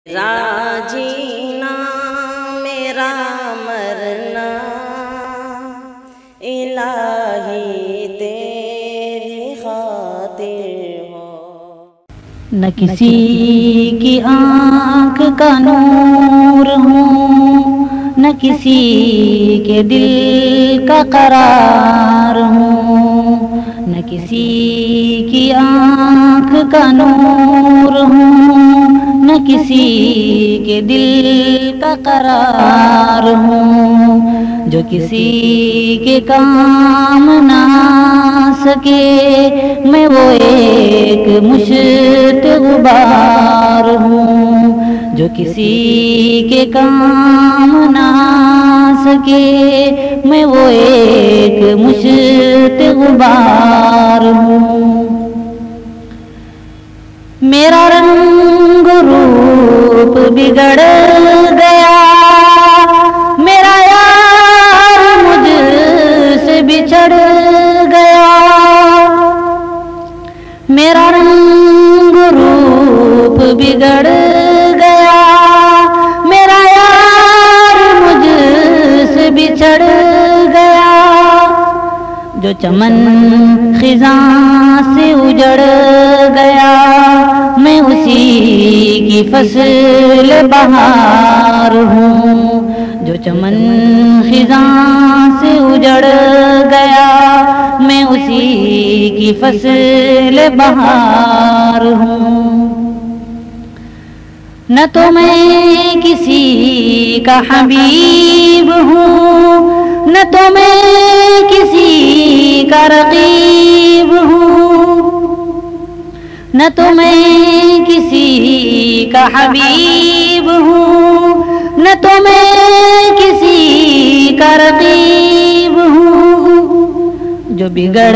میرا جینا میرا مرنا الہی تیری خاطر ہو۔ نہ کسی کی آنکھ کا نور ہوں، نہ کسی کے دل کا قرار ہوں، نہ کسی کی آنکھ کا نور ہوں، نہ کسی کے دل کا قرار ہوں، جو کسی کے کام نہ آ سکے میں وہ ایک مشت غبار ہوں، جو کسی کے کام نہ آ سکے میں وہ ایک مشت غبار ہوں۔ میرا رنگ روپ بگڑ گیا، میرا یار مجھ سے بچھڑ گیا، میرا رنگ روپ بگڑ گیا، میرا یار مجھ سے بچھڑ گیا، جو چمن خزاں سے اجڑ گیا میں اسی کی فصل بہار ہوں، جو چمن خزاں سے اجڑ گیا میں اسی کی فصل بہار ہوں۔ نہ تو میں کسی کا حبیب ہوں، نہ تو میں کسی کا رقیب ہوں، نہ تو میں کسی کا حبیب ہوں، نہ تو میں کسی کا رقیب ہوں، جو بگڑ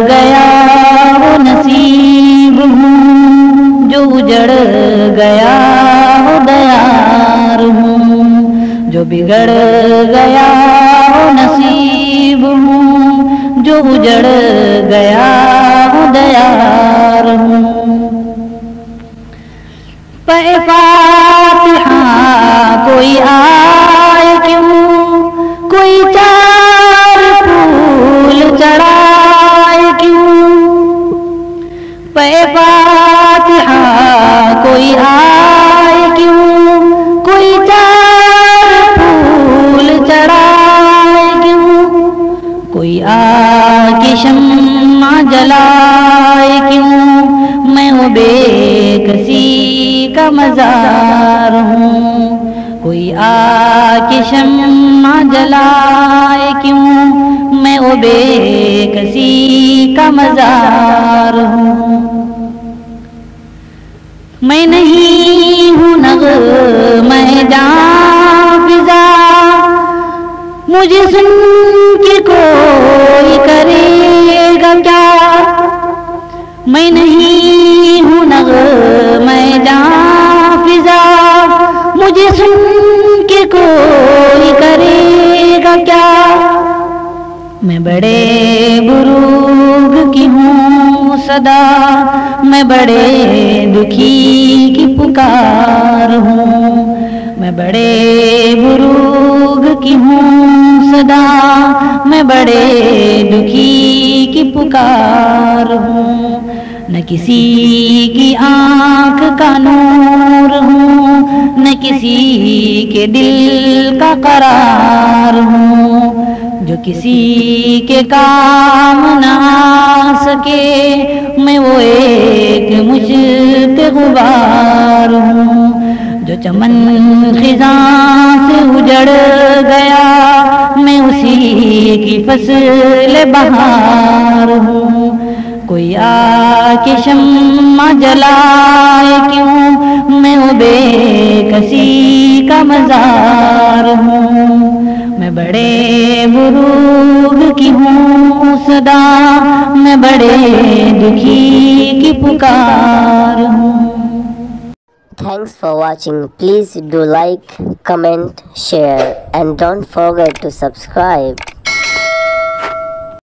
گیا وہ نصیب ہوں، جو اجڑ گیا وہ دیار ہوں، جو بگڑ گیا وہ نصیب ہوں، جو اجڑ گیا وہ دیار ہوں۔ پہ فاتحہ کوئی آئے کیوں، کوئی چار پھول چڑھائے کیوں، پہ فاتحہ کوئی آئے کیوں، کوئی چار پھول چڑھائے کیوں، کوئی آ کے شمع جلائے کیوں، میں وہ بے کسی کا مزار ہوں، کوئی آ کے شمع جلائے کیوں، میں وہ بے کسی کا مزار ہوں۔ میں نہیں ہوں نغمہ جاں فضا، مجھے سن کے کوئی کرے گا کیا، میں نہیں ہوں نغمہ جاں فضا، مجھے سن کے کوئی کرے گا کیا، میں بڑے بروگ کی ہوں صدا، میں بڑے دکھی کی پکار ہوں، میں بڑے بروگ کی ہوں صدا، میں بڑے دکھی کی پکار ہوں، نہ کسی کی آنکھ کا نور ہوں، نہ کسی کے دل کا قرار ہوں، جو کسی کے کام نہ آ سکے میں وہ ایک مشت غبار ہوں، جو چمن خزاں سے اجڑ گیا میں اسی کی فصل بہار ہوں، کوئی آ کے شمع جلائے کیوں، میں وہ بے کسی کا مزار ہوں، میں بڑے بروگ کی ہوں صدا، میں بڑے دکھی کی پکار ہوں۔ Thanks for watching. Please do like, comment, share and don't forget to subscribe.